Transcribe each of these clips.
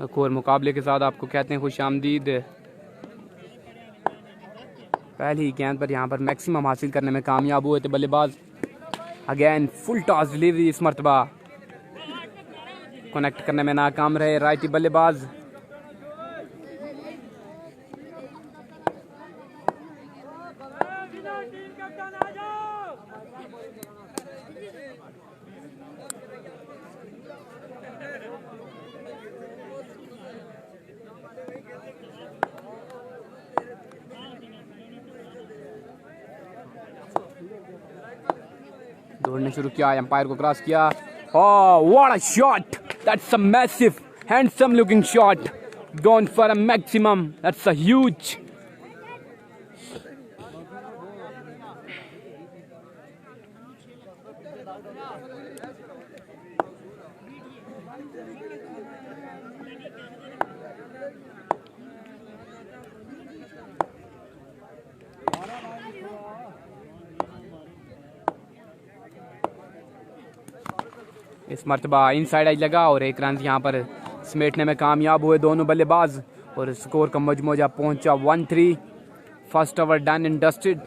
एक और मुकाबले के साथ आपको कहते हैं खुश आमदीद। पहली ही गेंद पर यहाँ पर मैक्सिमम हासिल करने में कामयाब हुए थे बल्लेबाज। अगेन फुल टॉस डिलीवरी, इस मरतबा कनेक्ट करने में नाकाम रहे राइटी बल्लेबाज। दौड़ने शुरू किया, एम्पायर को क्रॉस किया। Oh what a shot, that's a massive handsome looking shot, gone for a maximum, that's a huge. इस मरतबा इनसाइड एज लगा और एक रन यहाँ पर समेटने में कामयाब हुए दोनों बल्लेबाज और स्कोर का मजमूजा पहुंचा 1-3। First over done and dusted.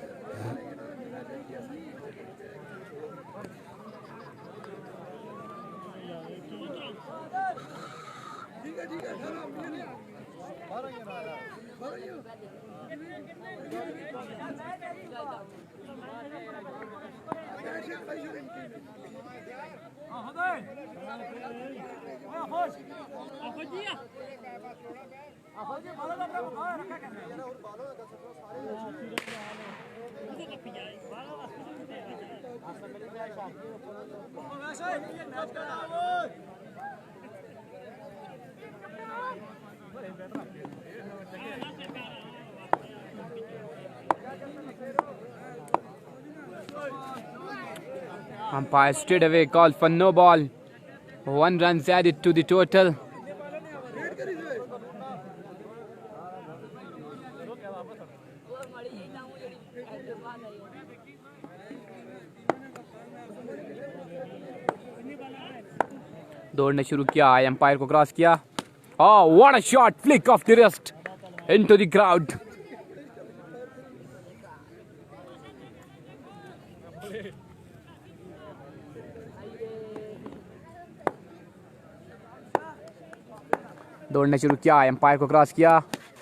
Umpire straight away called for no ball. 1 run added to the total. दौड़ने शुरू किया, एम्पायर को क्रॉस किया। Oh, what a shot! Flick off the wrist into the crowd. दौड़ने शुरू किया, एम्पायर को cross किया।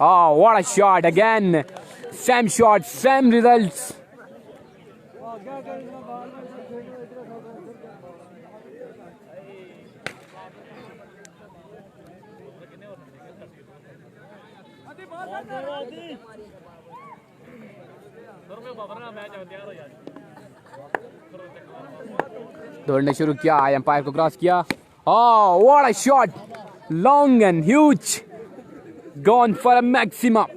Oh, what a shot again! Same shot, same results. दौड़ने शुरू किया, एम्पायर को क्रॉस किया। Oh, what a shot! Long and huge, gone for a maximum.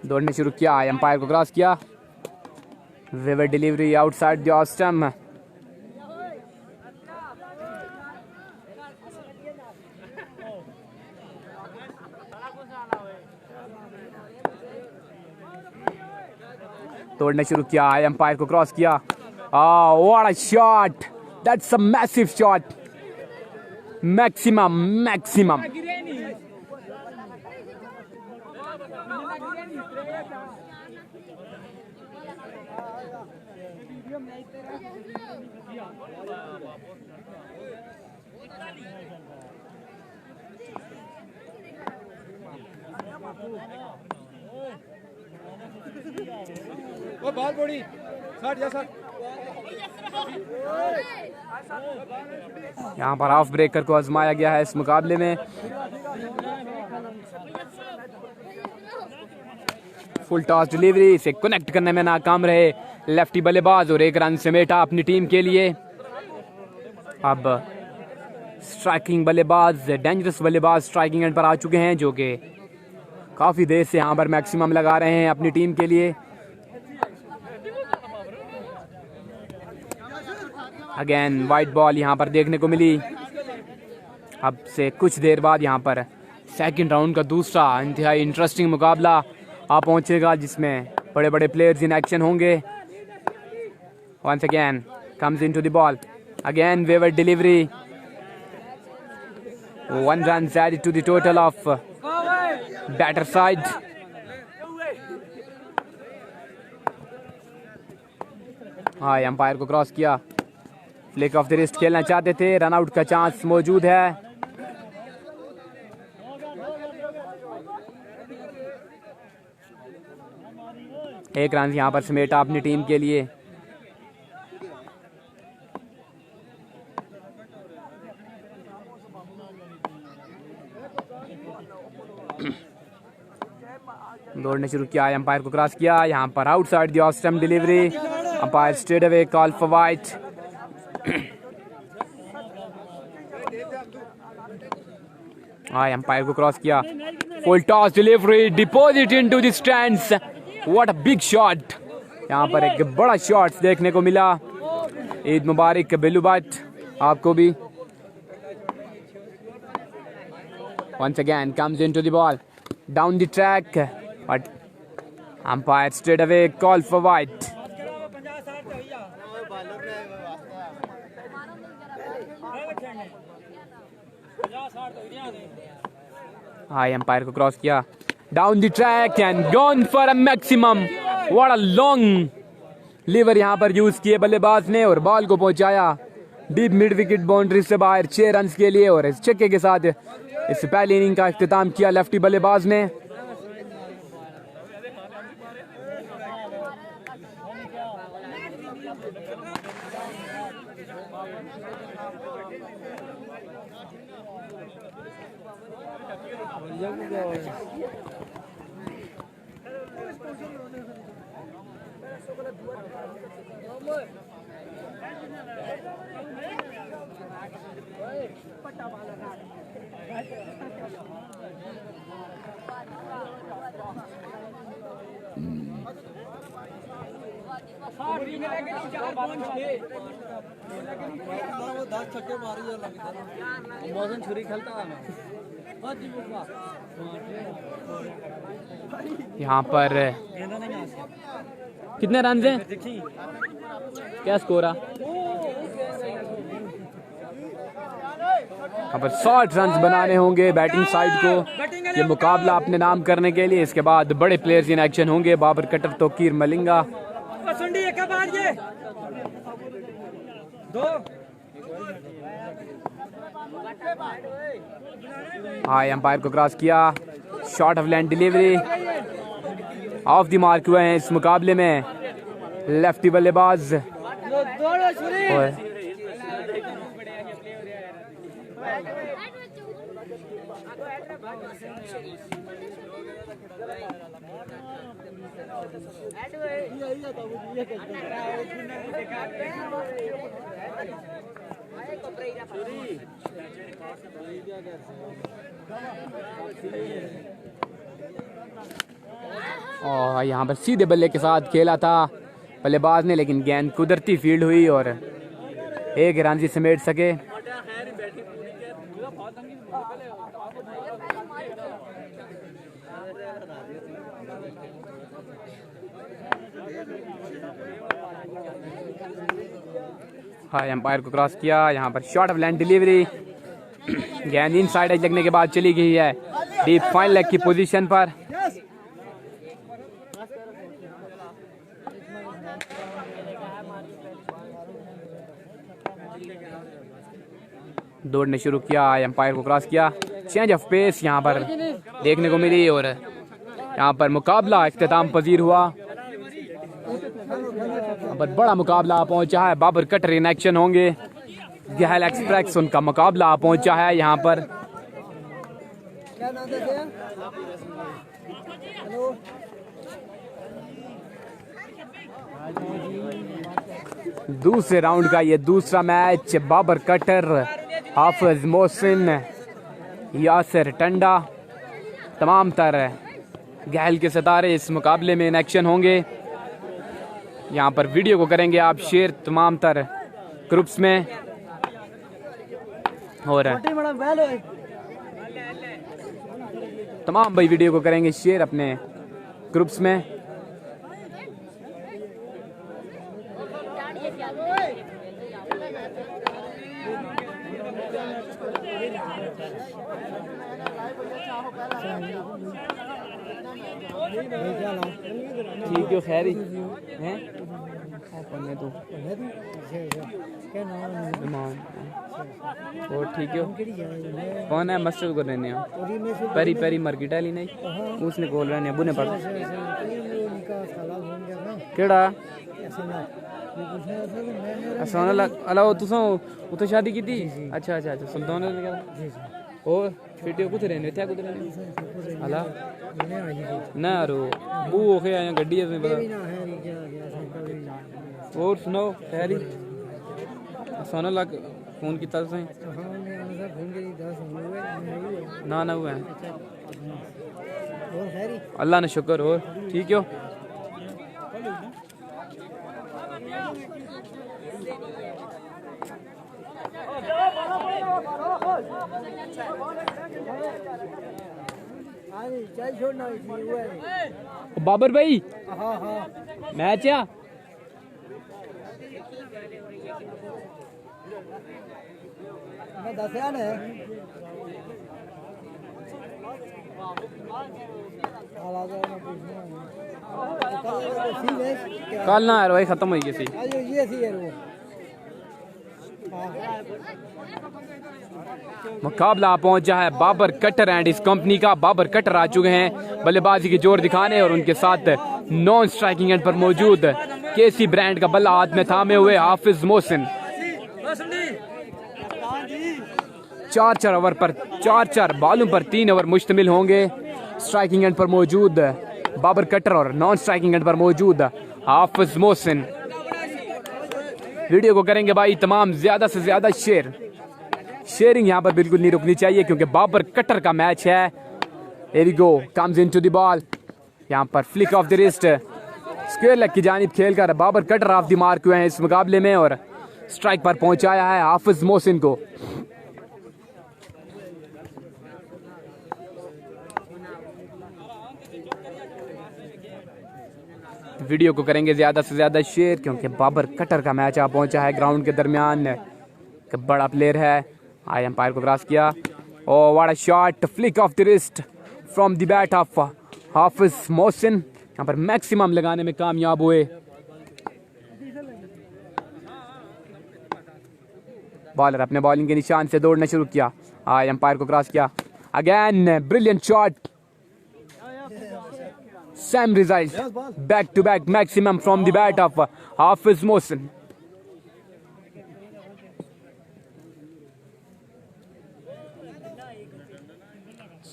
दौड़ने शुरू किया, एम्पायर को क्रॉस किया। विवर delivery outside the off stump. दौड़ने शुरू किया, एम्पायर को क्रॉस किया। What a shot, that's a massive shot, maximum maximum. Ball body यहाँ पर हाफ ब्रेकर को आजमाया गया है इस मुकाबले में। फुल टॉस डिलीवरी से कनेक्ट करने में नाकाम रहे लेफ्टी बल्लेबाज और एक रन समेटा अपनी टीम के लिए। अब स्ट्राइकिंग बल्लेबाज, डेंजरस बल्लेबाज स्ट्राइकिंग एंड पर आ चुके हैं, जो कि काफी देर से यहाँ पर मैक्सिमम लगा रहे हैं अपनी टीम के लिए। अगेन वाइट बॉल यहाँ पर देखने को मिली। अब से कुछ देर बाद यहाँ पर सेकंड राउंड का दूसरा इंतहाई इंटरेस्टिंग मुकाबला आप पहुंचेगा, जिसमें बड़े बड़े प्लेयर्स इन एक्शन होंगे। Once again comes into the ball, again waver delivery, 1 run added to the total of batter side. हाँ, अंपायर को क्रॉस किया, फ्लिक ऑफ द रिस्ट खेलना चाहते थे, रन आउट का चांस मौजूद है। एक रन यहाँ पर समेटा अपनी टीम के लिए। दौड़ने शुरू किया, अंपायर को क्रॉस किया, यहाँ पर outside the off stump delivery, umpire straight away call for wide. हाँ, अंपायर को क्रॉस किया, full toss delivery, deposit into the stands, what a big shot. यहाँ पर एक बड़ा शॉट देखने को मिला। ईद मुबारक बिल्लू भट्ट आपको भी। Once again comes into the ball, down the track, but umpire straight away call for wide. हाँ, अंपायर को क्रॉस किया, down the track and gone for a maximum. What a long lever यहाँ पर यूज किए बल्लेबाज ने और ball को पहुंचाया डीप मिड विकेट बाउंड्री से बाहर 6 रन के लिए। और इस छक्के के साथ इस पहली इनिंग का इख्तिताम किया लेफ्टी बल्लेबाज ने। यहाँ पर कितने रन हैं? क्या स्कोर है? यहाँ पर 60 रन बनाने होंगे बैटिंग साइड को ये मुकाबला अपने नाम करने के लिए। इसके बाद बड़े प्लेयर्स इन एक्शन होंगे, बाबर कटर, तोकीर मलिंगा। हाँ, अंपायर को क्रॉस किया, short of land delivery, of the mark हुए हैं इस मुकाबले में लेफ्टी बल्लेबाज। और यहाँ पर सीधे बल्ले के साथ खेला था बल्लेबाज ने, लेकिन गेंद कुदरती फील्ड हुई और एक रन ही समेट सके। हाँ, एम्पायर को क्रॉस किया, यहाँ पर शॉर्ट ऑफ लैंड डिलीवरी, गेंद इन साइड एज लगने के बाद चली गई है डीप फाइन लेग की पोजीशन पर। दौड़ने शुरू किया, एम्पायर को क्रॉस किया, चेंज ऑफ पेस यहाँ पर देखने को मिली और यहाँ पर मुकाबला इख्तिताम पजीर हुआ। पर बड़ा मुकाबला पहुंचा है, बाबर कटर इन एक्शन होंगे, गहल एक्सप्रेस उनका मुकाबला पहुंचा है यहाँ पर। दूसरे राउंड का ये दूसरा मैच, बाबर कटर, हाफिज मोहसिन, यासिर टंडा, तमाम तरह गहल के सितारे इस मुकाबले में इन एक्शन होंगे। यहाँ पर वीडियो को करेंगे आप शेयर तमाम तरह ग्रुप्स में और तमाम भाई वीडियो को करेंगे शेयर अपने ग्रुप्स में। ठीक हो खैर हैं तो और ठीक हो कौन है मस्जिद को रहने परी परी मार्केट वाली नहीं उसने खोल रहे अबू ने पढ़ केड़ा अला तुसा उतो शादी की थी। अच्छा अच्छा अच्छा सुल्तान और फिटियो कुछ रहने थे कुछ रहने अला ना रो बू ओके आया गड्डी है पता और सुनाओ खैर ही सोना लग फोन किया तुसें ना ना हुआ अल्लाह ने शुक्र हो ठीक हो। बाबर भाई मैच या कल ना यार भाई खत्म हो गई मुकाबला पहुंचा है बाबर कटर एंड इस कंपनी का। बाबर कटर आ चुके हैं बल्लेबाजी की जोर दिखाने और उनके साथ नॉन स्ट्राइकिंग एंड पर मौजूद केसी ब्रांड का बल्ला हाथ में थामे हुए हाफिज मोहसिन। 4 ओवर पर 4 बालों पर 3 ओवर मुश्तमिल होंगे। स्ट्राइकिंग एंड पर मौजूद बाबर कटर और नॉन स्ट्राइकिंग एंड पर मौजूद हाफिज मोहसिन। वीडियो को करेंगे भाई तमाम ज्यादा से ज्यादा शेयरिंग यहाँ पर बिल्कुल नहीं रुकनी चाहिए क्योंकि बाबर कटर का मैच है। Here we go, comes into the ball, यहाँ पर flick off the wrist square leg की जानिब खेलकर Babar cutter off the mark हुए हैं इस मुकाबले में और स्ट्राइक पर पहुंचाया है हाफिज मोहसिन को। वीडियो को करेंगे ज्यादा से ज्यादा शेयर क्योंकि बाबर कटर का मैच आ पहुंचा है ग्राउंड के दरमियान। बड़ा प्लेयर है आई एम्पायर को क्रॉस किया और what a shot flick off the wrist from the bat of Hafeez Mohsin. यहाँ पर मैक्सिमम लगाने में कामयाब हुए। बॉलर अपने बॉलिंग के निशान से दौड़ना शुरू किया आई एम्पायर को क्रॉस किया again brilliant shot Same result, back to back maximum from the bat of Hafiz Mohsin.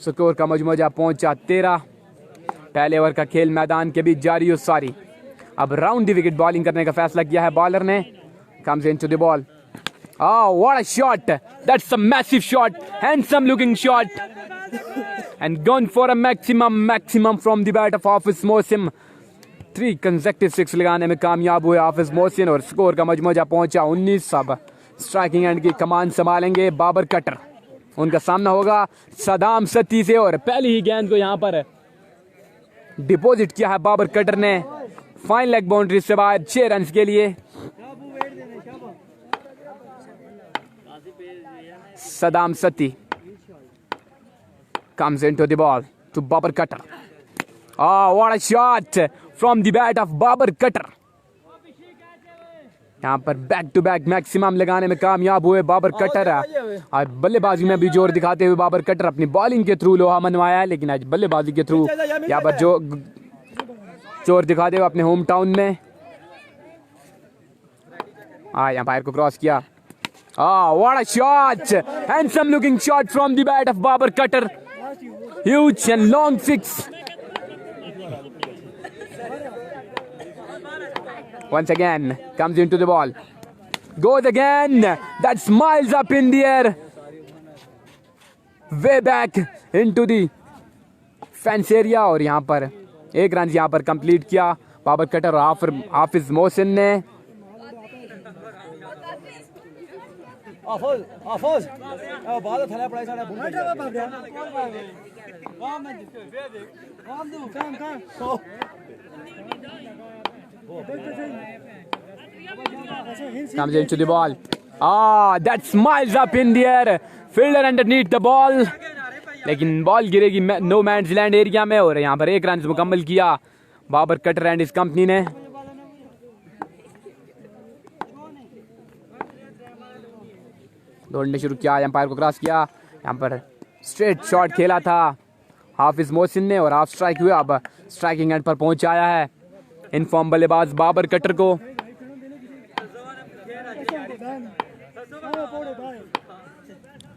Score का मजमूजा पहुंचा 13। पहले ओवर का खेल मैदान के बीच जारी और सारी। अब राउंड दी विकेट बॉलिंग करने का फैसला किया है बॉलर ने। Comes into the ball. Oh, what a shot! That's a massive shot, handsome looking shot. And gone for a maximum from the bat of Hafiz Mohsin. 3 consecutive 6 लगाने में कामयाब हुए हाफिज मोहसिन और स्कोर का मजमूजा पहुंचा 19। अब स्ट्राइकिंग एंड की कमान संभालेंगे बाबर कटर। उनका सामना होगा सदाम सती से और पहली ही गेंद को यहां पर डिपॉजिट किया है बाबर कटर ने फाइन लेग बाउंड्री से बाहर 6 रन के लिए। सदाम सती comes into the ball to Babar Cutter. Oh, what a shot from the bat of Babar Cutter. यहाँ पर बैक टू बैक मैक्सिमम लगाने में कामयाब हुए बाबर कटर। और बल्लेबाजी में भी जोर दिखाते हुए बाबर कटर अपनी बॉलिंग के थ्रू लोहा मनवाया है, लेकिन आज बल्लेबाजी के थ्रू यहाँ पर जो जोर दिखाते हुए अपने होम टाउन में यहाँ पायर को क्रॉस किया। What a shot! Handsome looking shot from the bat of Babar Cutter. Huge and long 6. Once again, comes into the ball. Goes again. That's miles up in the air. Way back into the fence area. और यहाँ पर 1 run यहाँ पर complete किया Babar cutter और हाफिज मोहसिन ने। आफोज आफोज बाद थले पड़ाई साडा बुन बैठा बाबरा वाह मैं काम दू काम का comes into the ball. That smiles up in the air. Fielder underneath the ball. लेकिन बॉल गिरेगी नो मैन्स लैंड एरिया में और यहाँ पर 1 रन मुकम्मल किया बाबर कटर एंड इस कंपनी ने। दौड़ने शुरू किया, एम्पायर को क्रॉस किया, यहाँ पर स्ट्रेट शॉट खेला था हाफिज मोहसिन ने और हाफ स्ट्राइक हुआ। अब स्ट्राइकिंग एंड पर पहुंच आया है इनफॉर्म बल्लेबाज बाबर कटर को।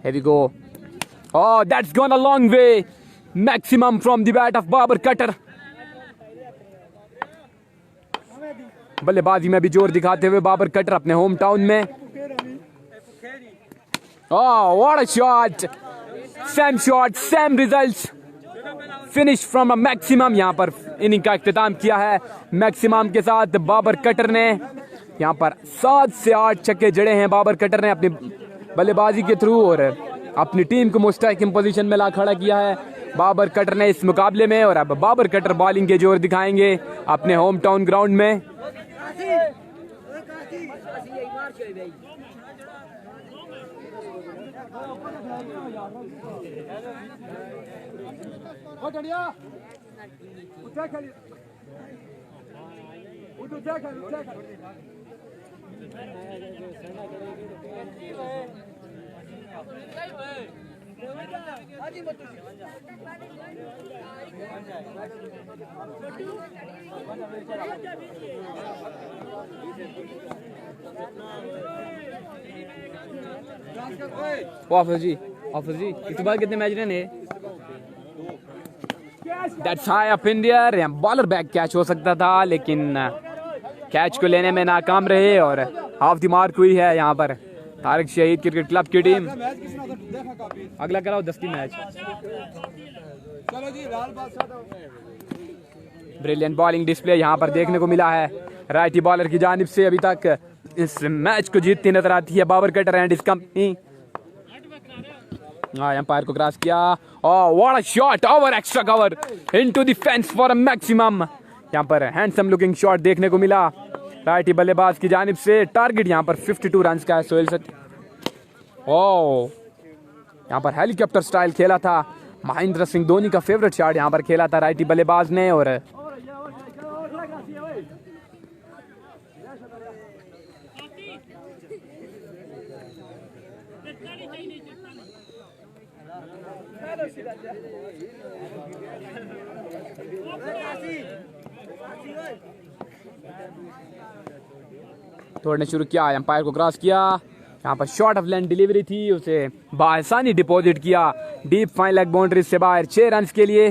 Here we go. Oh, that's gone a long way. Maximum from the bat of Babar Cutter. बल्लेबाजी में भी जोर दिखाते हुए बाबर कटर अपने होम टाउन में। Oh, what a shot! Same shot, same results. Finish from a maximum. यहाँ पर इनिंग का इख्तिताम किया है मैक्सिमम के साथ बाबर कटर ने। यहाँ पर 7 से 8 छक्के जड़े हैं बाबर कटर ने अपनी बल्लेबाजी के थ्रू और अपनी टीम को मुस्तहकम पोजीशन में ला खड़ा किया है बाबर कटर ने इस मुकाबले में। और अब बाबर कटर बॉलिंग के जोर दिखाएंगे अपने होम टाउन ग्राउंड में। ऑफिस जी इस बार कितने मैच रहने? That's high up in the air. Bowler back catch हो सकता था लेकिन कैच को लेने में नाकाम रहे और हाफ द मार्क हुई है यहाँ पर तारिक शहीद क्रिकेट क्लब की टीम। अगला कराओ 10वीं मैच। ब्रिलियंट बॉलिंग डिस्प्ले यहाँ पर देखने को मिला है राइटी बॉलर की जानिब से। अभी तक इस मैच को जीतती नजर आती है बाबर कटर एंड इस कंपनी। एम्पायर को क्रॉस किया। What a shot over extra cover into the fence for a maximum. यहाँ पर हैंडसम लुकिंग शॉट देखने को मिला राइटी बल्लेबाज की जानिब से। टारगेट यहाँ पर 52 रन का है सोहेल सत्ती। यहाँ पर हेलीकॉप्टर स्टाइल खेला था महेंद्र सिंह धोनी का फेवरेट शॉट यहाँ पर खेला था राइटी बल्लेबाज ने। और तोड़ने शुरू किया, एम्पायर को क्रॉस किया। यहाँ पर शॉर्ट ऑफ लेंथ डिलीवरी थी, उसे बासानी डिपॉजिट किया डीप फाइन लेग बाउंड्री से बाहर 6 रन के लिए।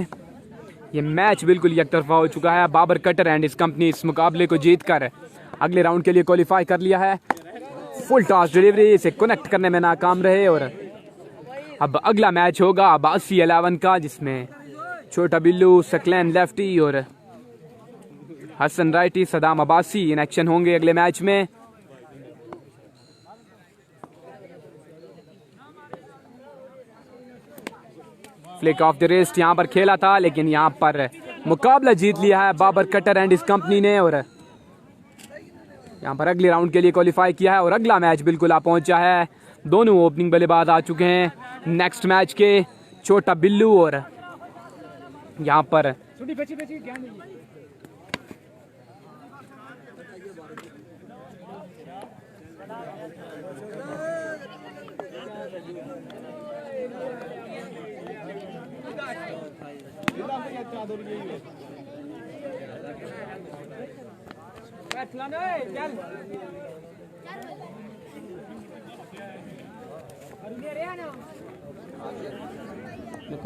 ये मैच बिल्कुल एकतरफा हो चुका है। बाबर कटर एंड इस कंपनी इस मुकाबले को जीतकर अगले राउंड के लिए क्वालिफाई कर लिया है। फुल टॉस डिलीवरी इसे कनेक्ट करने में नाकाम रहे और अब अगला मैच होगा अब्बासी 11 का, जिसमें छोटा बिल्लू, सकलैन लेफ्टी और Hasan righty, Saddam Abbasi in action होंगे अगले मैच में। फ्लिक ऑफ द रिस्ट यहाँ पर खेला था लेकिन यहाँ पर मुकाबला जीत लिया है बाबर कटर एंड इस कंपनी ने और यहाँ पर अगले राउंड के लिए क्वालिफाई किया है। और अगला मैच बिल्कुल आ पहुंचा है। दोनों ओपनिंग बल्लेबाज आ चुके हैं नेक्स्ट मैच के, छोटा बिल्लू और यहाँ पर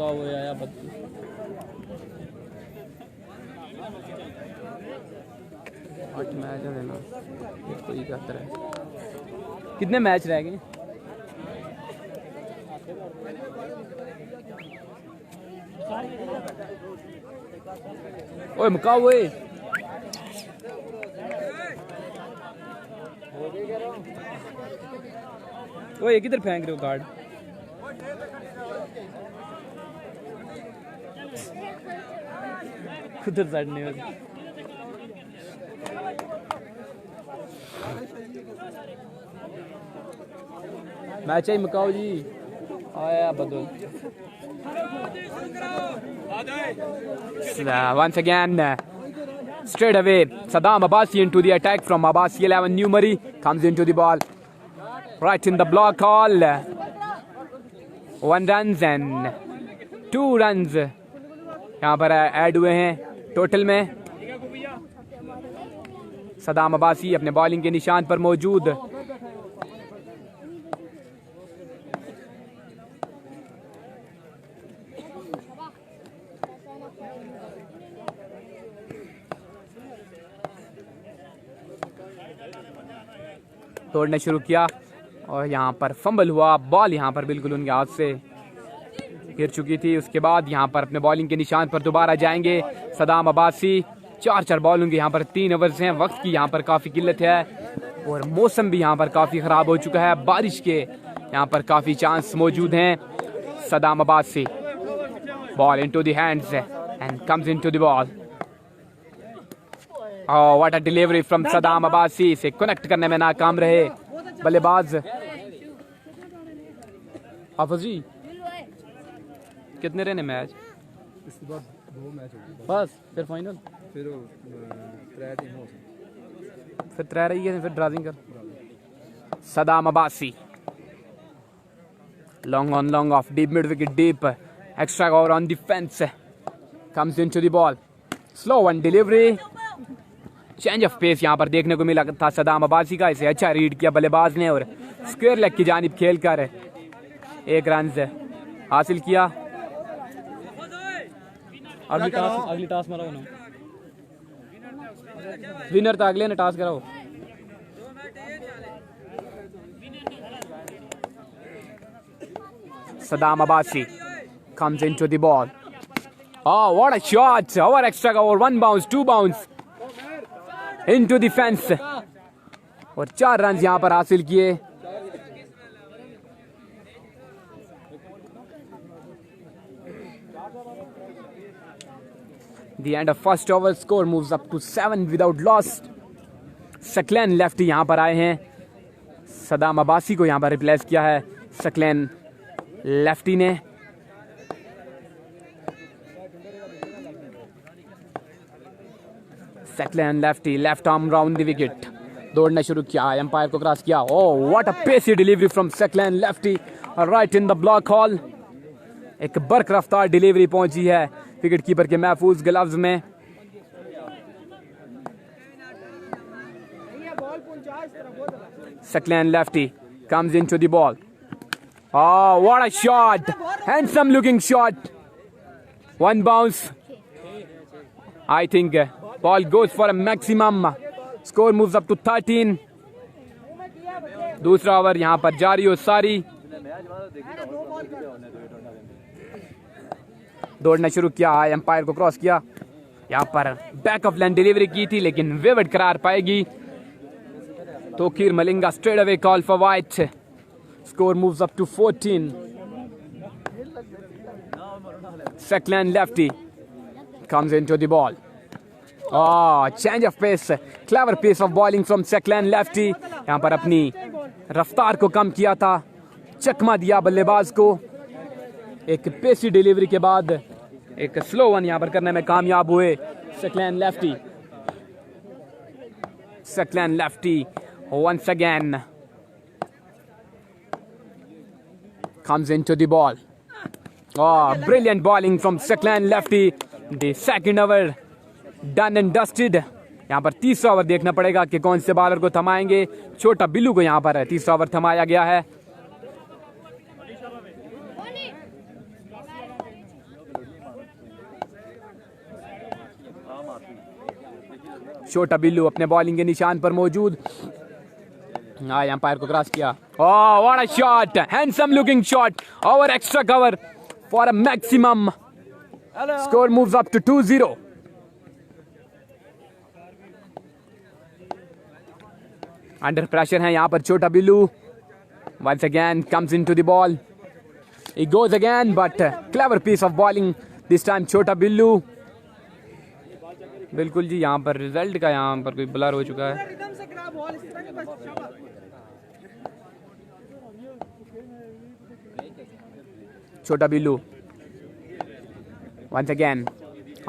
वो आया 8 मैच है ना, इसको ही कहते रहे। कितने मैच रह गए? ओए मुकाओ ओए। वो ये किधर फेंक रहे हो कार्ड? उधर साइड नहीं होती। मैच है मकाओ जी। आया बदल। Once again, straight away, Saddam Abbasi into the attack from Abbasi 11. Numeri comes into the ball, right in the block hall. 1 runs and 2 runs यहाँ पर ऐड हुए हैं टोटल में। सदाम अब्बासी अपने बॉलिंग के निशान पर मौजूद। तोड़ने शुरू किया और यहाँ पर फंबल हुआ। बॉल यहाँ पर बिल्कुल उनके हाथ से गिर चुकी थी। उसके बाद यहाँ पर अपने बॉलिंग के निशान पर दोबारा जाएंगे सदाम अब्बासी। 4 बॉल होंगे यहाँ पर। 3 ओवर्स हैं। वक्त की यहाँ पर काफ़ी किल्लत है और मौसम भी यहाँ पर काफ़ी ख़राब हो चुका है। बारिश के यहाँ पर काफ़ी चांस मौजूद हैं। Saddam Abbasi ball into the hands and comes into the ball. Oh what a delivery from Saddam Abbasi. से कनेक्ट करने में नाकाम रहे बल्लेबाज। हाफिज जी कितने रन है मैच? इसके बाद 2 मैच होंगे बस फिर फाइनल। फिर 3 टीम हो फिर 3 रही है फिर ड्राइविंग कर। Saddam Abbasi long on long off deep mid wicket deep extra cover on defense comes into the ball slow one delivery change of pace यहाँ पर देखने को मिला था सदाम अब्बासी का। इसे अच्छा रीड किया बल्लेबाज ने और स्क्वायर लेग की जानिब खेलकर 1 रन हासिल किया। अगली टास्क मारो ना विनर तो अगले ने टास्क कराओ। Saddam Abbasi comes into the ball. Oh, what a shot! Over extra cover, 1 bounce, 2 bounce into the fence. और 4 रन यहाँ पर हासिल किए। The end of first over, score moves up to 7 without loss. Saqlain lefty यहाँ पर आए हैं। सदाम अब्बासी को यहाँ पर रिप्लेस किया है सकलैन लेफ्टी ने। Saqlain lefty left arm round the wicket. दौड़ना शुरू किया, एम्पायर को क्रॉस किया। Oh what a pacy delivery from Saqlain lefty right in the block hole. एक बर्क रफ्तार डिलीवरी पहुंची है विकेट कीपर के महफूज ग्लव्स में। Saqlain lefty comes into the ball. Oh, what a shot! Handsome looking shot. 1 bounce. I think ball goes for a maximum. Score moves up to 13. दूसरा over यहाँ पर जारी और सारी। दौड़ना शुरू किया, एम्पायर को क्रॉस किया। यहाँ पर बैक ऑफ लाइन डिलीवरी की थी लेकिन वेवर्ड करार पाएगी। Toqeer Malinga straight away call for white. Score moves up to 14. Saklan lefty comes into the ball. Oh, change of pace. Clever piece of bowling from Saklan lefty. यहाँ पर अपनी रफ्तार को कम किया था, चकमा दिया बल्लेबाज को। एक पेसी डिलीवरी के बाद एक स्लो वन यहाँ पर करने में कामयाब हुए Saqlain lefty. Saqlain lefty once again comes into the ball. Oh, brilliant bowling from Saklan lefty. The second over done and dusted. यहाँ पर तीसरा ओवर देखना पड़ेगा कि कौन से बॉलर को थमाएंगे। छोटा बिल्लू को यहाँ पर तीसरा ओवर थमाया गया है। छोटा बिल्लू अपने बॉलिंग के निशान पर मौजूद। एम्पायर को क्रॉस किया। Oh what a shot, handsome looking shot over extra cover for a maximum. Score moves up to 2-0। Under pressure है यहाँ पर छोटा Billu. Once again comes into the ball. He goes again, but clever piece of bowling this time. छोटा बिल्लू बिल्कुल जी यहाँ पर result का यहाँ पर कोई ब्लर हो चुका है. छोटा बिल्लू once again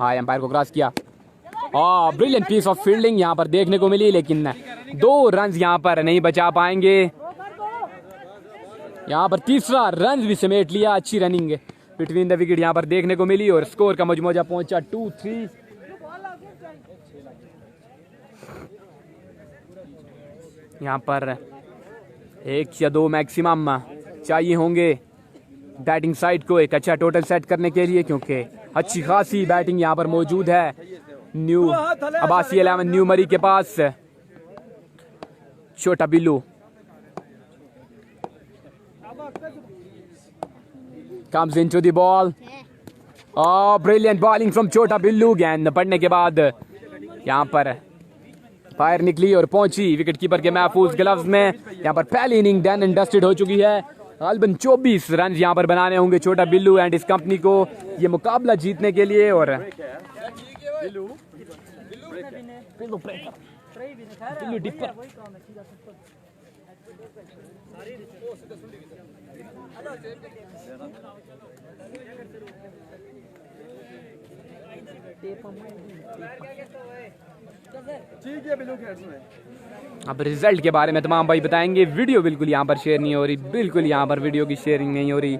एम्पायर को क्रॉस किया. ब्रिलियंट पीस ऑफ फील्डिंग यहाँ पर देखने को मिली, लेकिन 2 रन यहाँ पर नहीं बचा पाएंगे. यहाँ पर तीसरा रन भी समेट लिया. अच्छी रनिंग बिटवीन द विकेट यहाँ पर देखने को मिली और स्कोर का मजमूजा पहुंचा 2-3. यहाँ पर 1 या 2 मैक्सिमम चाहिए होंगे बैटिंग साइड को एक अच्छा टोटल सेट करने के लिए, क्योंकि अच्छी खासी बैटिंग यहाँ पर मौजूद है न्यू अब्बासी 11 न्यू मरी के पास. छोटा Billu comes into the ball. Brilliant bowling from छोटा बिल्लू. गेंद पड़ने के बाद यहाँ पर फायर निकली और पहुंची विकेट कीपर के महफूज ग्लव्स में. यहाँ पर पहली इनिंग डन एंड डस्टेड हो चुकी है. गालबन 24 रन यहाँ पर बनाने होंगे छोटा बिल्लू एंड इस कंपनी को ये मुकाबला जीतने के लिए. और अब रिजल्ट के बारे में तमाम भाई बताएंगे. वीडियो बिल्कुल यहाँ पर शेयर नहीं हो रही, बिल्कुल यहाँ पर वीडियो की शेयरिंग नहीं हो रही.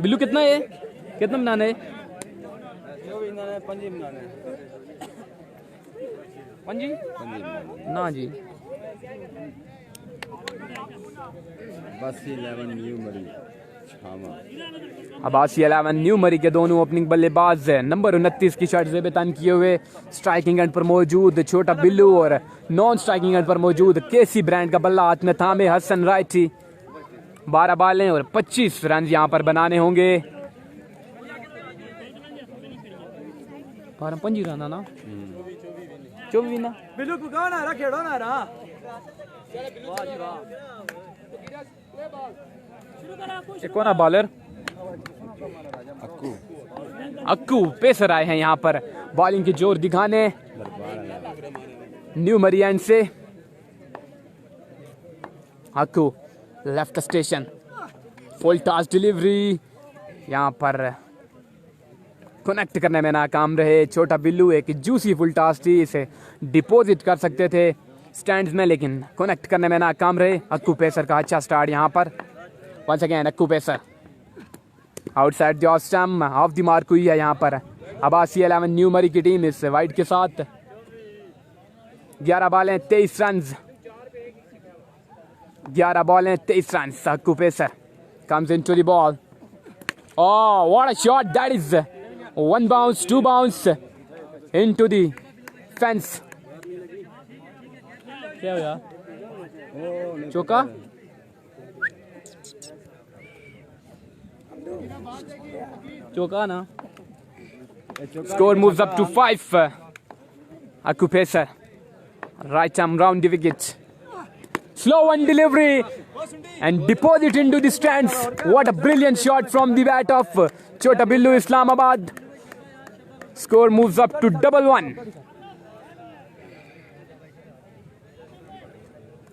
बिल्लू कितना है, कितना बनाना है? पंजी ना जी. अब्बासी 11 न्यू मरी के दोनों ओपनिंग बल्लेबाज नंबर 29 की शर्ट से बेतन किए हुए स्ट्राइकिंग एंड पर मौजूद छोटा बिल्लू और नॉन स्ट्राइकिंग एंड पर मौजूद केसी ब्रांड का बल्ला हाथ में थामे हसन राइटी. 12 बालें और 25 रन यहाँ पर बनाने होंगे. 12 रन ना 24 ना बिल्लू पुकाना रहा खेड़ो ना रहा. कौन है बॉलर? अक्कू पेसर आए हैं यहाँ पर बॉलिंग की जोर दिखाने न्यू मरी एंड से. Akku left station full toss delivery यहाँ पर कनेक्ट करने में नाकाम रहे. छोटा बिल्लू एक जूसी फुल टॉस थी, इसे डिपॉजिट कर सकते थे स्टैंड्स में, लेकिन कनेक्ट करने में नाकाम रहे. अक्कू पेसर का अच्छा स्टार्ट यहाँ पर. Once again Akku pacer outside the off stump off the mark हुई है यहाँ पर अब्बासी 11 न्यू मरी की टीम इस वाइड के साथ. 11 बॉलें 23 run. 11 बॉलें 23 run. Akku pacer comes into the ball. Oh, what a shot that is. 1 bounce, 2 bounce into the fence. क्या हुआ? चौका? चौका ना. Score moves up to 5. Akku Peser, right arm round the wicket. Slow one delivery and deposit into the stands. What a brilliant shot from the bat of Chota Billu Islamabad. Score moves up to 1-1.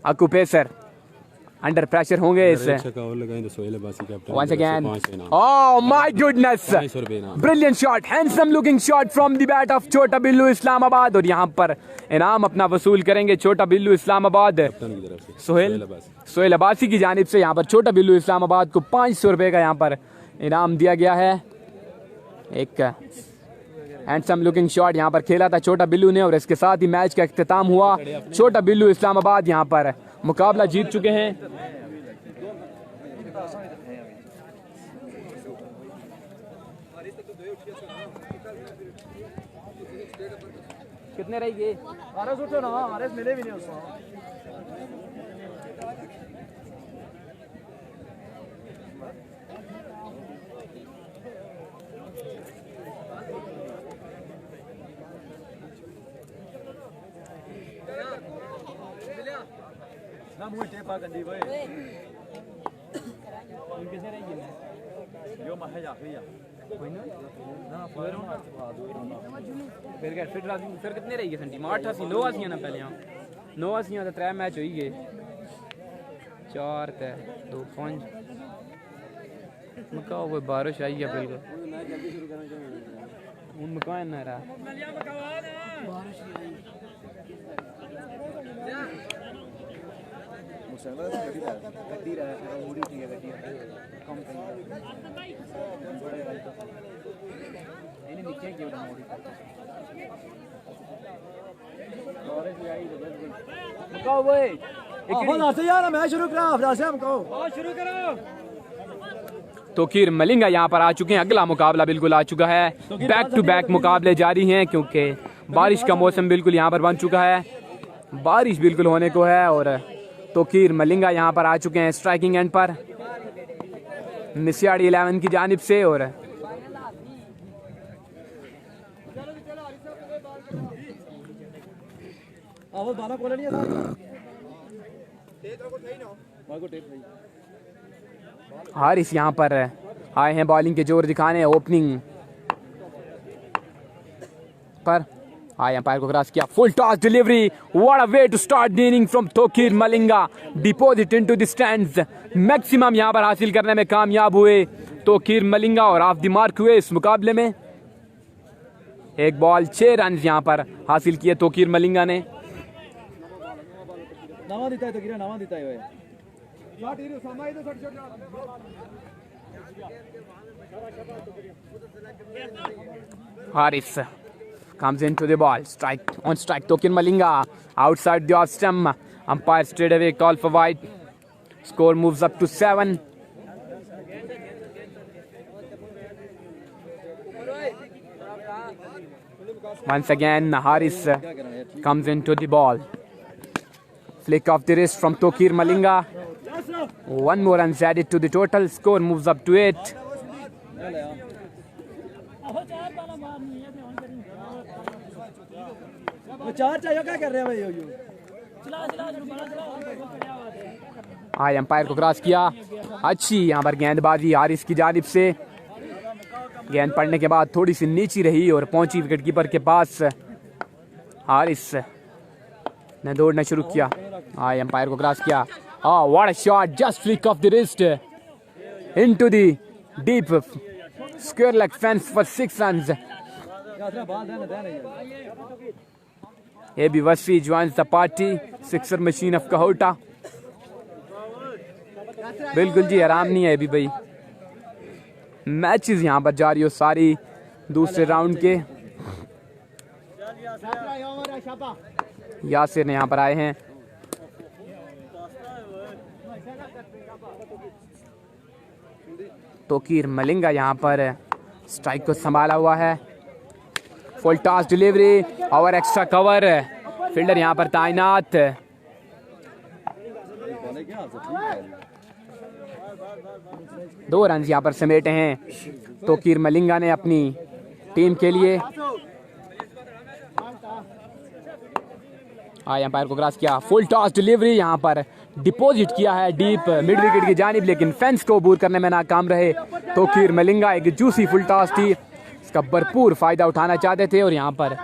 Akku Peser under pressure होंगे इस. Once again, oh my goodness, brilliant shot, handsome looking shot from the bat of छोटा बिल्लू इस्लामाबाद. और यहाँ पर इनाम अपना वसूल करेंगे छोटा बिल्लू इस्लामाबाद. सोहेल अब्बासी की जानिब से यहाँ पर छोटा बिल्लू इस्लामाबाद को 500 रुपए का यहाँ पर इनाम दिया गया है. एक हैंडसम लुकिंग शॉट यहाँ पर खेला था छोटा बिल्लू ने और इसके साथ ही मैच का इख्तिताम हुआ. छोटा बिल्लू इस्लामाबाद यहाँ पर मुकाबला जीत चुके हैं. कितने रहेगी? उठो ना, आरएस मिले भी नहीं उसको. मुझे टेपा गंदी भाई किसे रही है यो महे जा फिर ना फिर कितने रही गए संटी 88 9 आसियां ना पहले 9 आसियां तो 3 मैच होई गए 4 ते 2 5 मकाओ वो बारिश आई है बिल्कुल जल्दी शुरू करना चाहिए उन मकान ना रहा बारिश मुसलमान गड्डी रहा है मुड़ी ठीक है गड्डी कम इन्हें नीचे क्यों ना मुड़ी बारिश आई तो बिल्कुल मकाओ भाई एक यार मैच शुरू करा अफराज से मकाओ शुरू करो तोकीर मलिंगा यहाँ पर आ चुके हैं। अगला मुकाबला बिल्कुल आ चुका है। बैक टू बैक मुकाबले जारी हैं क्योंकि बारिश का मौसम बिल्कुल यहाँ पर बन चुका है। बारिश बिल्कुल होने को है और तोकीर मलिंगा यहाँ पर आ चुके हैं स्ट्राइकिंग एंड पर मिसियाड़ी 11 की जानिब से। और हारिस यहाँ पर आए हैं बॉलिंग के जोर दिखाने। ओपनिंग पर आए अंपायर को क्रॉस किया। Full toss delivery. What a way to start the inning from Tokir Malinga. Deposit into the stands. Maximum यहाँ पर हासिल करने में कामयाब हुए तोकीर मलिंगा और ऑफ द मार्क हुए इस मुकाबले में। एक बॉल 6 रन यहाँ पर हासिल किए तोकीर मलिंगा ने। नामा देता है तो गिरा नामा देता है Haris comes into the ball. Strike on strike. Tokir Malinga outside the off stump. Umpire straight away call for wide. Score moves up to 7. Once again, Haris comes into the ball. Flick off the wrist from Tokir Malinga. One more runs added to the total. Score moves up to 8. हाँ umpire को cross किया। अच्छी यहाँ पर गेंदबाजी हारिस की जानिब से। गेंद पड़ने के बाद थोड़ी सी नीची रही और पहुंची विकेटकीपर के पास। हारिस ने दौड़ना शुरू किया। हाँ अंपायर को क्रॉस किया। Oh, what a shot! Just flick off the wrist into the deep square leg fence for 6 runs. AB Wasfi joins the party. Sixer machine of Kahota. बिल्कुल जी आराम नहीं है अभी भाई। मैचेस यहाँ पर जारी हो सारी दूसरे राउंड के। यासिर ने यहाँ पर आए हैं। तोकीर मलिंगा यहाँ पर स्ट्राइक को संभाला हुआ है। फुल टॉस डिलीवरी और एक्स्ट्रा कवर। फील्डर यहाँ पर तैनात। दो रन यहाँ पर समेटे हैं तोकीर मलिंगा ने अपनी टीम के लिए। अंपायर को क्रॉस किया। फुल टॉस डिलीवरी यहाँ पर डिपॉजिट किया है डीप मिड विकेट की जानिब, लेकिन फेंस को अबूर करने में नाकाम रहे तोकीर मलिंगा। एक जूसी फुल टॉस थी, इसका भरपूर फायदा उठाना चाहते थे और यहाँ पर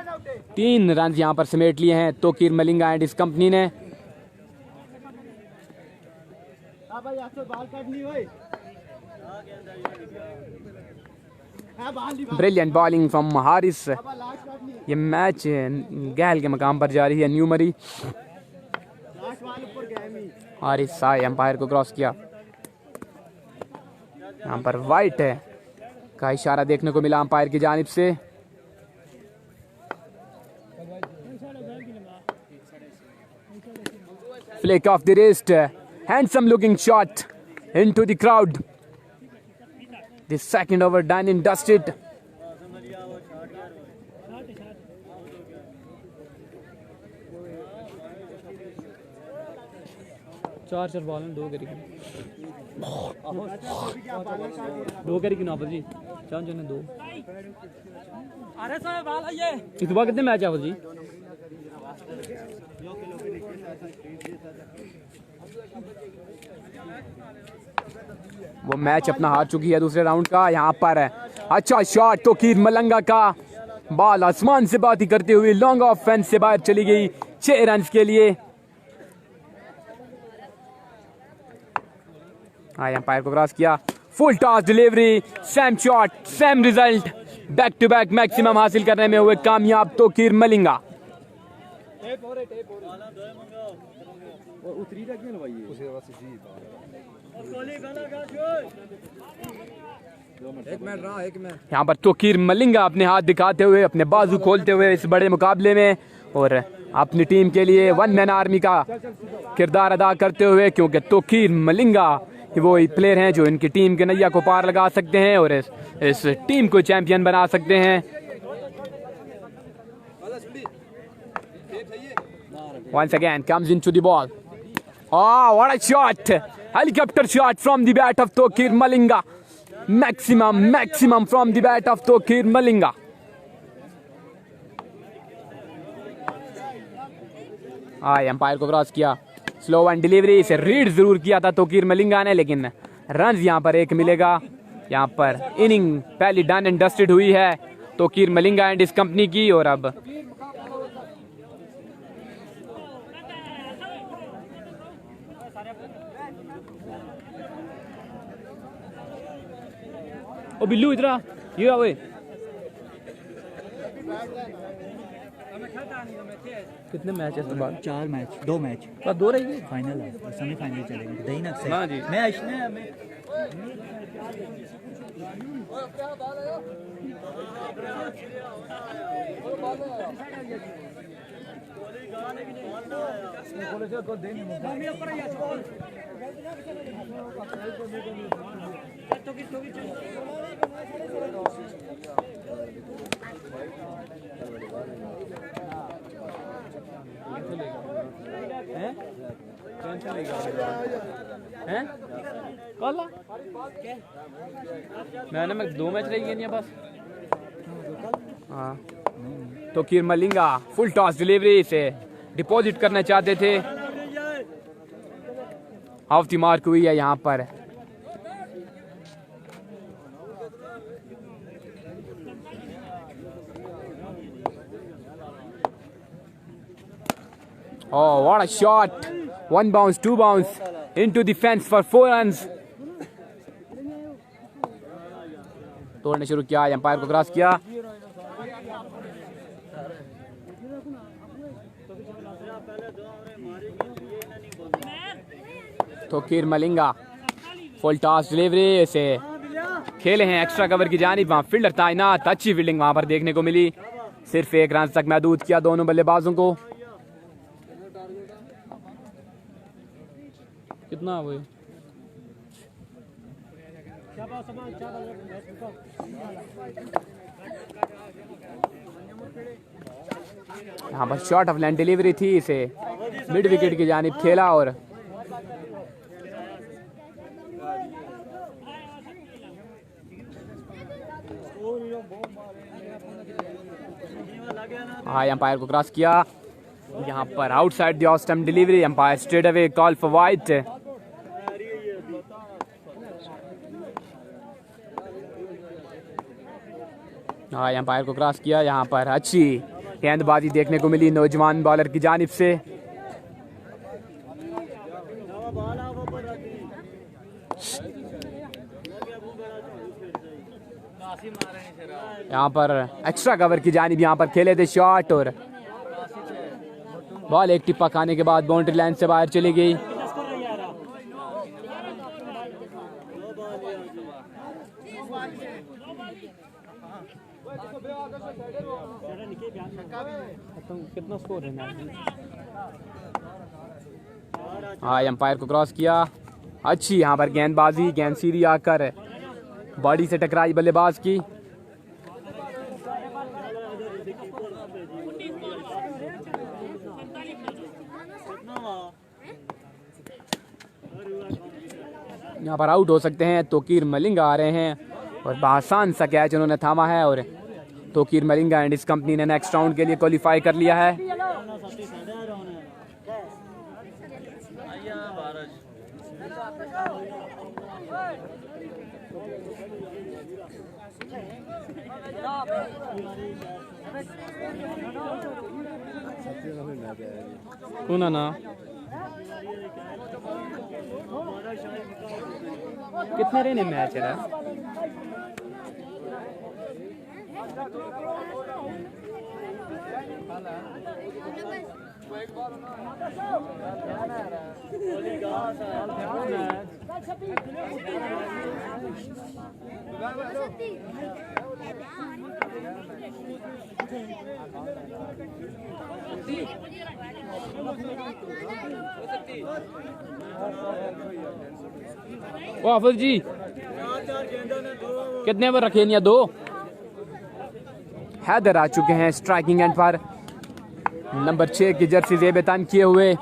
3 रन यहाँ पर समेट लिए हैं तोकीर मलिंगा एंड इस कंपनी ने। Brilliant bowling from Haris. ये मैच गैल के मकाम पर जारी है न्यूमरी। हारिस आए एम्पायर को क्रॉस किया। यहाँ पर वाइट है का इशारा देखने को मिला अंपायर की जानिब से। Flick off the wrist, handsome looking shot into the crowd. The second over done and dusted. चार बॉल में 2 करी नाफर जी। चार जने 2। अरे साहब बाल है ये। इस बार कितने मैच है जी? वो मैच अपना हार चुकी है दूसरे राउंड का। यहाँ पर अच्छा शॉट तोकीर मलंगा का, बॉल आसमान से बात ही करते हुए लॉन्ग ऑफ फेंस से बाहर चली गई 6 रन के लिए। एम्पायर को क्रॉस किया, full toss delivery, same shot same result, back to back maximum हासिल करने में हुए कामयाब तोकीर मलिंगा। यहाँ पर तोकीर मलिंगा अपने हाथ दिखाते हुए, अपने बाजू खोलते हुए इस बड़े मुकाबले में और अपनी टीम के लिए वन मैन आर्मी का किरदार अदा करते हुए, क्योंकि तोकीर मलिंगा वो प्लेयर हैं जो इनकी टीम के नैया को पार लगा सकते हैं और इस टीम को चैंपियन बना सकते हैं। Once again comes into the ball. Oh, what a shot! Helicopter shot from the bat of Tokir Malinga. Maximum from the bat of Tokir Malinga. Umpire को क्रॉस किया, स्लो वन डिलीवरी से read जरूर किया था तोकीर मलिंगा ने, लेकिन run यहाँ पर एक मिलेगा। यहाँ पर इनिंग पहली डन एंड डस्टेड हुई है तोकीर मलिंगा एंड इस कंपनी की। और अब ओ बिल्लू इधर ये आओ। कितने मैच है इस बार? 4 मैच, 2 मैच बस 2 रही है, फाइनल है, सेमीफाइनल चलेंगे दही ना से। हाँ जी। मैच ने मैंने 2 मैच रही है बस। हाँ, Toqeer Malinga full toss delivery से डिपॉजिट करना चाहते थे, ऑफ द मार्क हुई है यहाँ पर। Oh, what a shot! 1 bounce, 2 bounce into the fence for 4 runs. तोड़ने शुरू किया, एम्पायर को क्रॉस किया। Toqeer Malinga full toss delivery से खेले हैं एक्स्ट्रा कवर की जानिब। वहां फील्डर तैनात, अच्छी फील्डिंग वहां पर देखने को मिली। सिर्फ 1 रन तक महदूद किया दोनों बल्लेबाजों को। कितना हुए? यहाँ पर शॉर्ट ऑफ लाइन डिलीवरी थी, इसे मिड विकेट की जानिब खेला और एम्पायर को क्रॉस किया। यहाँ पर outside the off stump delivery, umpire straight away call for wide. Umpire को क्रॉस किया। यहाँ पर अच्छी गेंदबाजी देखने को मिली नौजवान बॉलर की जानिब से। यहाँ पर एक्स्ट्रा कवर की जानिब यहाँ पर खेले थे शॉट और बॉल एक टिप्पा खाने के बाद बाउंड्री लाइन से बाहर चली गई। कितना स्कोर है? एम्पायर को क्रॉस किया। अच्छी यहाँ पर गेंदबाजी, गेंद सीधी आकर बॉडी से टकराई बल्लेबाज की। यहाँ पर आउट हो सकते हैं। तोकीर मलिंगा आ रहे हैं और आसान सा कैच उन्होंने थामा है और तोकीर मलिंगा एंड इस कंपनी ने नेक्स्ट राउंड के लिए क्वालिफाई कर लिया है। कौन ना कितने रहने मैच है हाफिज जी कितने ओवर रखे या दो हैदर आ चुके हैं स्ट्राइकिंग एंड पर नंबर 6 की जर्सी जेबेतान किए हुए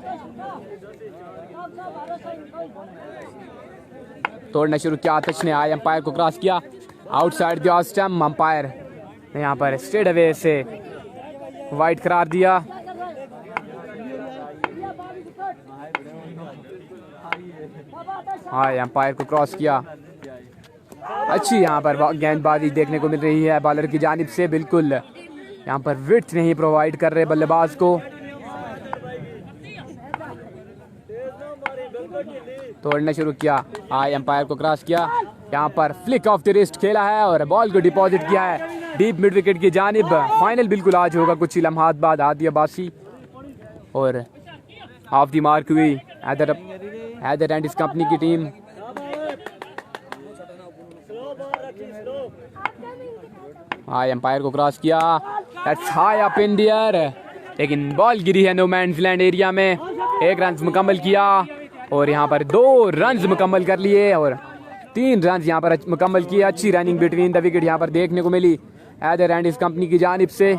तोड़ना शुरू किया आतिश ने आए अंपायर को क्रॉस किया आउटसाइड द स्टंप अंपायर ने यहाँ पर स्ट्रेट अवे से वाइड करार दिया हाँ अंपायर को क्रॉस किया अच्छी यहाँ पर गेंदबाजी देखने को मिल रही है बॉलर की जानिब से बिल्कुल यहाँ पर विड्थ नहीं प्रोवाइड कर रहे बल्लेबाज को तोड़ना शुरू किया आई अंपायर को क्रॉस किया यहाँ पर फ्लिक ऑफ द रिस्ट खेला है और बॉल को डिपॉजिट किया है डीप मिड विकेट की जानिब फाइनल बिल्कुल आज होगा कुछ ही लम्हात बाद आदिया बासी और हाफ दी मार्क हुई हैदर एंड इस कंपनी की टीम हाई अंपायर को क्रॉस किया that's high up in the air लेकिन बॉल गिरी है नो मैंस लैंड एरिया में 1 रन मुकम्मल किया और यहाँ पर 2 रन मुकम्मल कर लिए और 3 रन यहाँ पर मुकम्मल किए अच्छी रनिंग बिटवीन द विकेट यहाँ पर देखने को मिली हैदर एंड इस कंपनी की जानिब से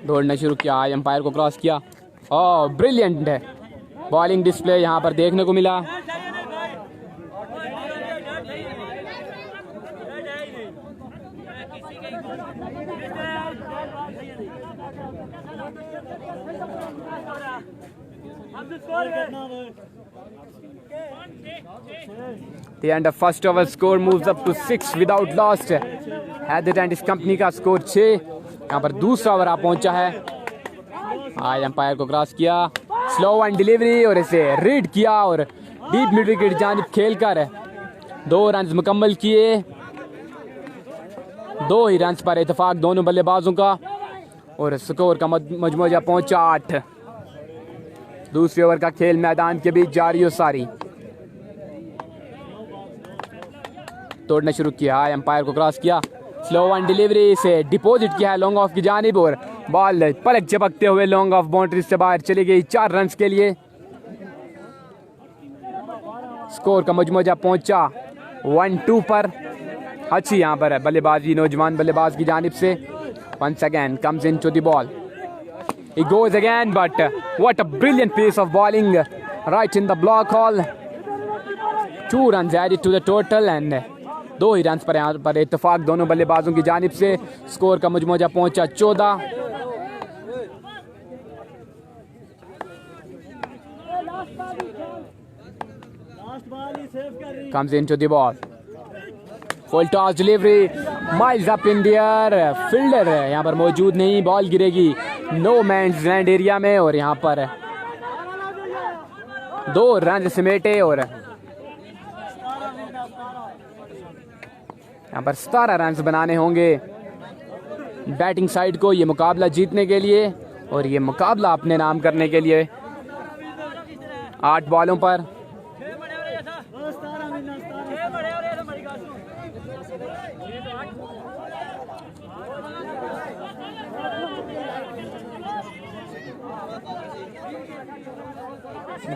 दौड़ना शुरू किया अंपायर को क्रॉस किया ओह ब्रिलियंट है बॉलिंग डिस्प्ले यहाँ पर देखने को मिला The end of first over score moves up to 6 without lost. Haider and इस कंपनी का स्कोर 6 यहाँ पर दूसरा ओवर आ पहुंचा है आज अंपायर को क्रॉस किया स्लो एंड डिलीवरी और इसे रीड किया और डीप मिड विकेट जानिब खेलकर 2 रन मुकम्मल किए 2 ही रन पर इत्तेफाक दोनों बल्लेबाजों का और स्कोर का मजमूआ पहुंचा 8 दूसरे ओवर का खेल मैदान के बीच जारी और सारी तोड़ना शुरू किया अंपायर को क्रॉस किया स्लो एंड डिलीवरी से डिपॉजिट किया है लॉन्ग ऑफ की जानिब और बॉल पलक झपकते हुए लॉन्ग ऑफ बाउंड्री से बाहर चली गई 4 रन के लिए स्कोर का मजमूआ पहुंचा 1-2 पर अच्छी यहाँ पर बल्लेबाजी नौजवान बल्लेबाज की जानिब से once again comes into the ball he goes again but what a brilliant piece of bowling right in the block hole 2 runs added to the total and 2 he run पर यहाँ पर इत्तेफाक दोनों बल्लेबाजों की जानिब से स्कोर का मजमूआ पहुंचा 14 comes into the ball full toss delivery miles up in the air fielder यहाँ पर मौजूद नहीं बॉल गिरेगी नो मैंस लैंड एरिया में और यहाँ पर 2 रन समेटे और यहाँ पर 17 रन बनाने होंगे बैटिंग साइड को ये मुकाबला जीतने के लिए और ये मुकाबला अपने नाम करने के लिए 8 बॉलों पर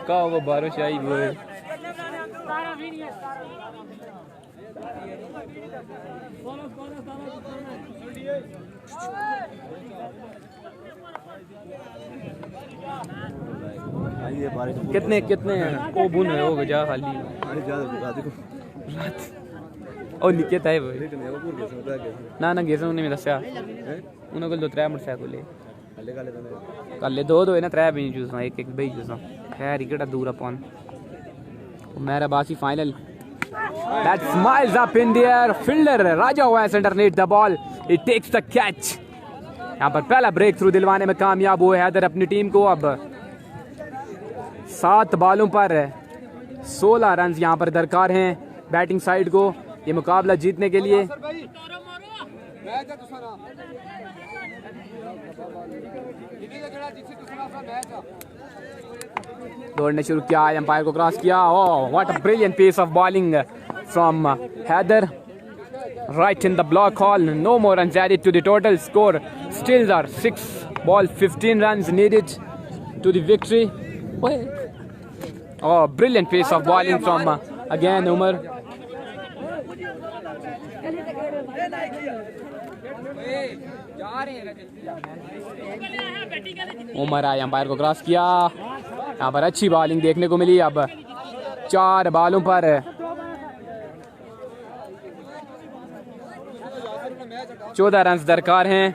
वो बारिश आई वो कितने कितने ओ बुन है हो जा खाली ओ निके ताए वो ना ना गेस उन्हें दसया उन्हें कोल दो त्रै मोटरसाइकिल कल दो दो है ना त्रै भी जूसा एक एक भाई जूसा खैर इकड़ा दूर अपन मेरा बासी final that smiles up in the air fielder Raja Wise underneath the ball it takes the catch यहाँ पर पहला ब्रेक थ्रू दिलवाने में कामयाब हुए हैदर अपनी टीम को अब 7 बॉलों पर 16 रन यहाँ पर दरकार हैं बैटिंग साइड को ये मुकाबला जीतने के लिए दौड़ने शुरू किया एम्पायर को क्रॉस किया oh what a brilliant piece of bowling from Haider right in the block hall no more runs added to the total score still are 6 ball 15 runs needed to the victory oh brilliant piece of bowling from again Umar Umar आया umpire को cross किया यहाँ पर अच्छी bowling देखने को मिली अब 4 बॉलों पर 14 रन दरकार हैं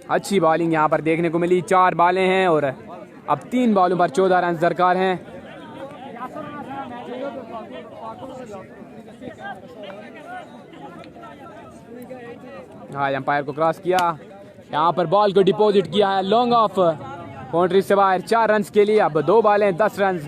अच्छी बॉलिंग यहाँ पर देखने को मिली 4 बॉलें हैं और अब 3 बॉलों पर 14 रन दरकार हैं हाँ एम्पायर को क्रॉस किया यहाँ पर बॉल को डिपॉजिट किया है लॉन्ग ऑफ बाउंड्री से बाहर 4 रन के लिए अब 2 बॉलें 10 रन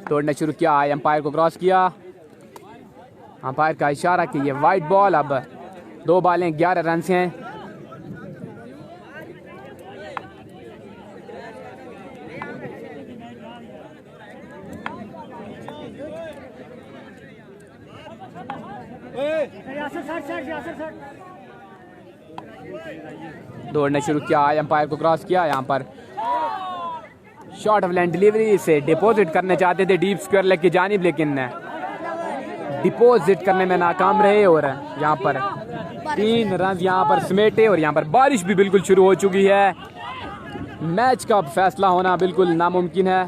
तोड़ना शुरू किया एम्पायर को क्रॉस किया एम्पायर का इशारा कि ये वाइट बॉल अब 2 बॉलें 11 रन हैं दौड़ना शुरू किया एम्पायर को क्रॉस किया यहाँ पर शॉर्ट ऑफ लाइन डिलीवरी से डिपॉजिट करने चाहते थे डीप स्क्वायर लेग की जानिब लेकिन डिपॉजिट करने में नाकाम रहे और यहाँ पर 3 रन यहाँ पर समेटे और यहाँ पर बारिश भी बिल्कुल शुरू हो चुकी है मैच का फैसला होना बिल्कुल नामुमकिन है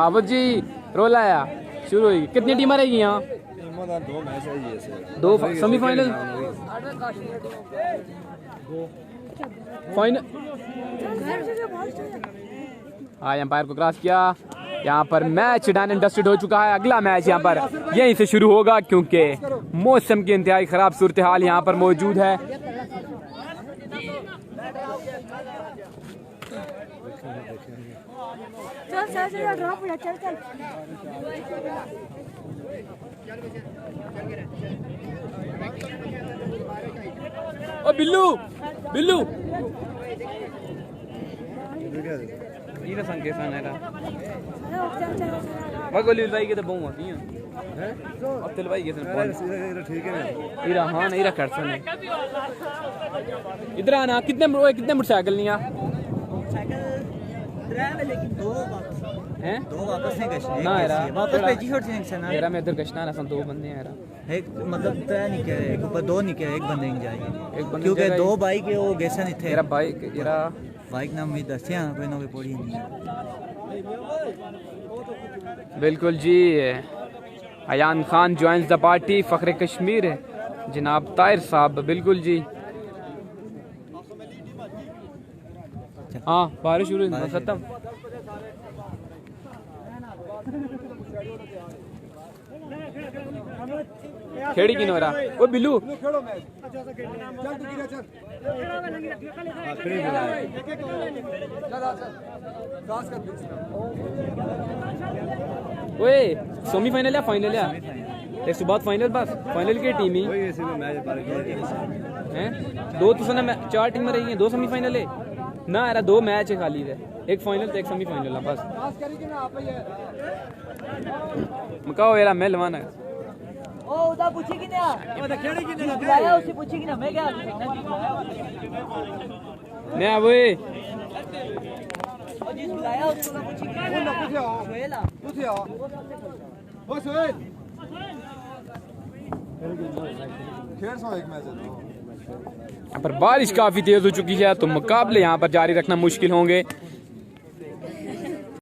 आवत जी रोल आया शुरू हुई कितनी टीमें रहेगी यहाँ 2 सेमीफाइनल फाइनल हाँ एम्पायर को क्रॉस किया यहाँ पर मैच डन एंड डस्टेड हो चुका है अगला मैच यहाँ पर यहीं से शुरू होगा क्योंकि मौसम की इंतहाई खराब सूरत हाल यहाँ पर मौजूद है ओ बिल्लू बिल्लू ये संग के सन है वगोली भाई के तो बहु होती हैं अब तेल भाई के सन ठीक है इरा हां नहीं रख सन इधर आना कितने मोटरसाइकिल नहीं आ लेकिन 2 हैं 2 वापस नहीं गश्त ना यार वापस भेजी छोड़ से ना यार मैं इधर गश्तना ना सन 2 बंदे हैं यार एक मतलब तय नहीं किया एक ऊपर 2 नहीं किया एक बंदे नहीं जाएंगे एक बंदे क्योंकि 2 बाइक है वो गैसा नहीं थे मेरा बाइक नाम भी दसिया कोई ना कोई पड़ी नहीं बिल्कुल जी Ayaan Khan joins the party फखरे कश्मीर जनाब ताहिर साहब बिल्कुल जी हाँ बारिश शुरू खत्म खेड़ी की नोरा वो बिल्लू ओए सेमीफाइनल या फाइनल या एक सुबह फाइनल बस फाइनल की टीम ही हैं 2 तो सना 4 टीमें रही हैं 2 सेमीफाइनल है ना यार 2 मैच है खाली है एक फाइनल तो एक सेमीफाइनल है बस मकाओ यार मैं लवाना ओ उदा पूछी कि ना ओ खेड़ी कि ना बुलाया उसे पूछी कि ना मैं क्या मैं वही और जिस बुलाया उसको ना पूछी ਉਹ ਨਾ ਪੁੱਛਿਆ सोहेला ਪੁੱਛਿਆ ਓ ਸੋਹਲ खेल सो एक मैच है यहाँ पर बारिश काफी तेज हो चुकी है तो मुकाबले यहाँ पर जारी रखना मुश्किल होंगे।